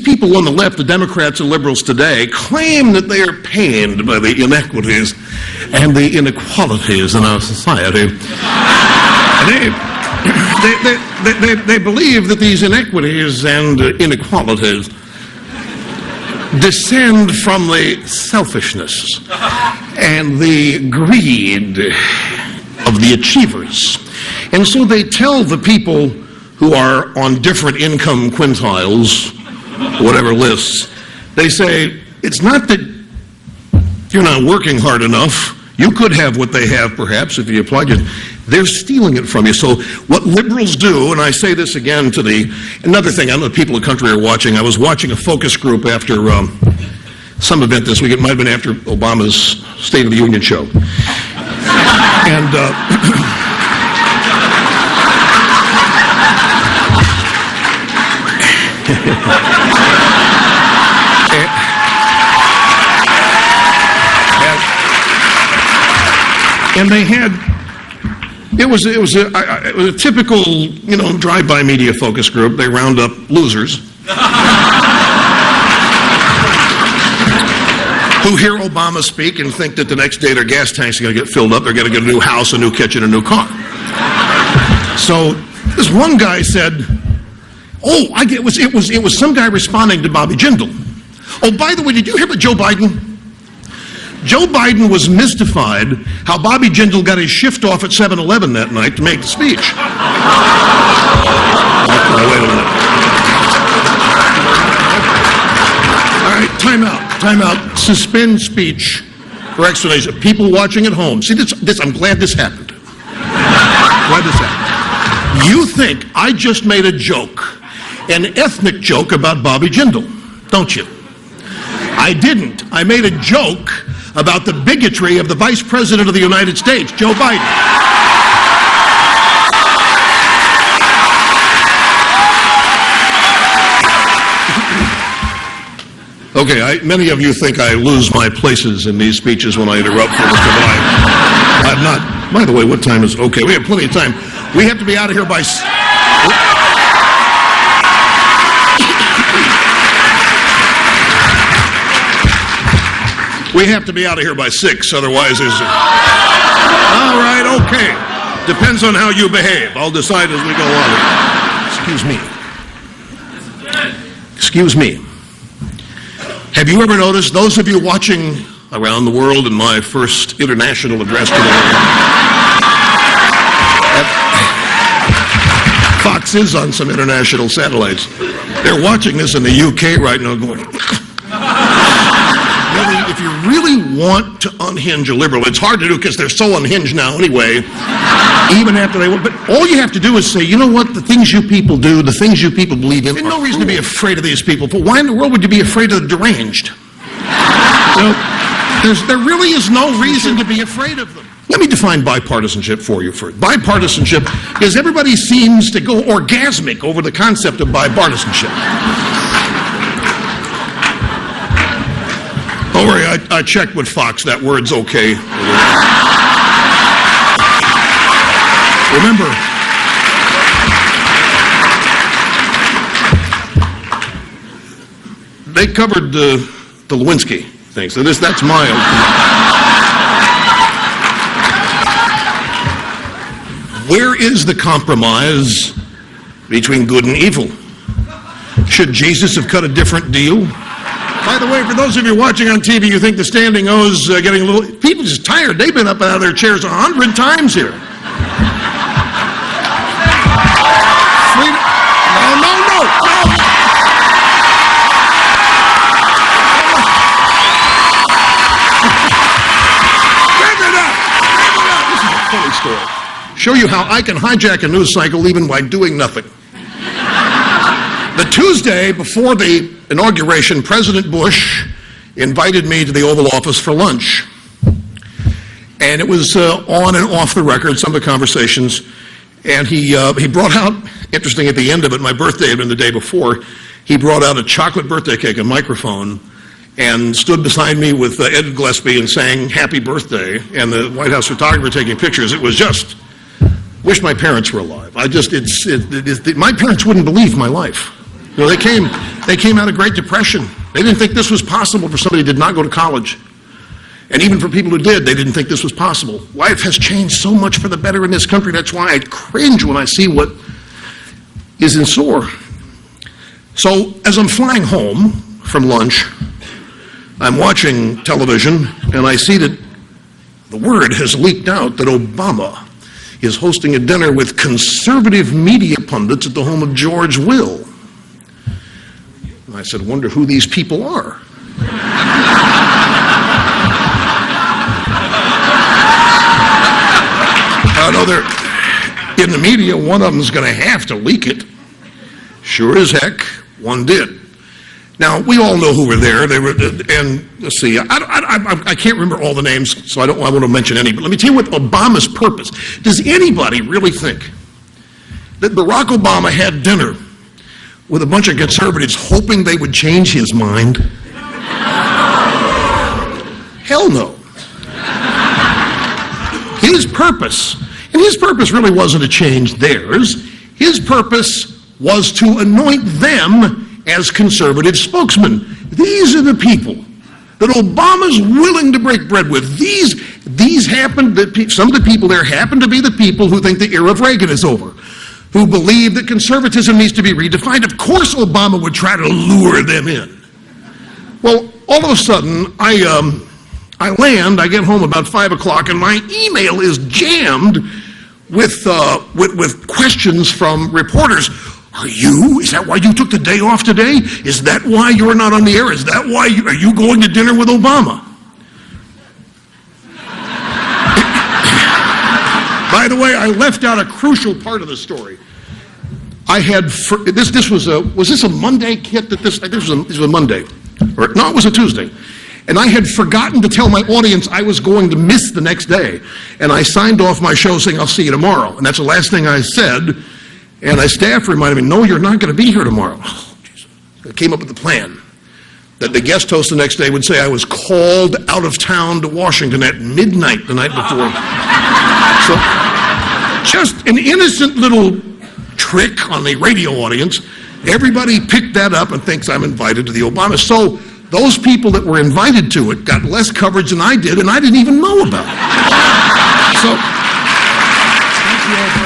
people on the left, the Democrats and liberals today, claim that they are pained by the inequities and the inequalities in our society. They believe that these inequities and inequalities descend from the selfishness and the greed of the achievers. And so they tell the people who are on different income quintiles, whatever lists, they say, it's not that you're not working hard enough. You could have what they have, perhaps, if you applied it. They're stealing it from you. So what liberals do, and I say this again to another thing, I know people in the country are watching. I was watching a focus group after some event this week. It might have been after Obama's State of the Union show. And and they had, it was a typical, drive-by media focus group. They round up losers who hear Obama speak and think that the next day their gas tanks are going to get filled up. They're going to get a new house, a new kitchen, a new car. So this one guy said, it was some guy responding to Bobby Jindal. Oh, by the way, did you hear about Joe Biden? Joe Biden was mystified how Bobby Jindal got his shift off at 7-Eleven that night to make the speech. Wait a minute. All right, time out. Suspend speech for explanation. People watching at home. See, I'm glad this happened. You think I just made a joke, an ethnic joke about Bobby Jindal, don't you? I didn't. I made a joke about the bigotry of the Vice President of the United States, Joe Biden. Okay, many of you think I lose my places in these speeches when I interrupt for Mr. Biden. I'm not. By the way, what time is, okay, we have plenty of time. We have to be out of here by... We have to be out of here by 6, otherwise there's... All right, okay. Depends on how you behave. I'll decide as we go on. Excuse me. Have you ever noticed, those of you watching around the world in my first international address to the world, Fox is on some international satellites. They're watching this in the UK right now going... If you really want to unhinge a liberal, it's hard to do because they're so unhinged now anyway, even after they... But all you have to do is say, you know what, the things you people do, the things you people believe in, there's no reason to be afraid of these people. But why in the world would you be afraid of the deranged? There really is no reason to be afraid of them. Let me define bipartisanship for you first. Bipartisanship is everybody seems to go orgasmic over the concept of bipartisanship. Don't worry, I checked with Fox. That word's okay. Remember, they covered the Lewinsky thing, so that's my opinion. Where is the compromise between good and evil? Should Jesus have cut a different deal? By the way, for those of you watching on TV, you think the standing O's getting a little... People just tired. They've been up and out of their chairs 100 times here. No. Give it up. This is a funny story. Show you how I can hijack a news cycle even by doing nothing. The Tuesday before the inauguration, President Bush invited me to the Oval Office for lunch. And it was on and off the record, some of the conversations. And he brought out, interesting at the end of it, my birthday had been the day before, he brought out a chocolate birthday cake, a microphone, and stood beside me with Ed Gillespie and sang happy birthday, and the White House photographer taking pictures. It was just, wish my parents were alive. My parents wouldn't believe my life. You know, they came out of Great Depression. They didn't think this was possible for somebody who did not go to college. And even for people who did, they didn't think this was possible. Life has changed so much for the better in this country. That's why I cringe when I see what is in store. So as I'm flying home from lunch, I'm watching television, and I see that the word has leaked out that Obama is hosting a dinner with conservative media pundits at the home of George Will. And I said, wonder who these people are. I know they're in the media. One of them is going to have to leak it. Sure as heck, one did. Now, we all know who were there. They were, and let's see, I can't remember all the names, so I want to mention any, but let me tell you what Obama's purpose. Does anybody really think that Barack Obama had dinner with a bunch of conservatives hoping they would change his mind? Hell no. His purpose, and his purpose really wasn't to change theirs, his purpose was to anoint them as conservative spokesmen. These are the people that Obama's willing to break bread with. These happened, some of the people there happen to be the people who think the era of Reagan is over, who believe that conservatism needs to be redefined. Of course Obama would try to lure them in. Well, all of a sudden, I get home about 5 o'clock, and my email is jammed with questions from reporters. Is that why you took the day off today? Is that why you're not on the air? Is that why are you going to dinner with Obama? By the way, I left out a crucial part of the story. I had, was this a Monday, Kit? This was a Monday. No, it was a Tuesday. And I had forgotten to tell my audience I was going to miss the next day. And I signed off my show saying, I'll see you tomorrow. And that's the last thing I said. And my staff reminded me, no, you're not going to be here tomorrow. Oh, I came up with the plan that the guest host the next day would say I was called out of town to Washington at midnight the night before. So just an innocent little trick on the radio audience. Everybody picked that up and thinks I'm invited to the Obama. So those people that were invited to it got less coverage than I did, and I didn't even know about it. So, thank you all.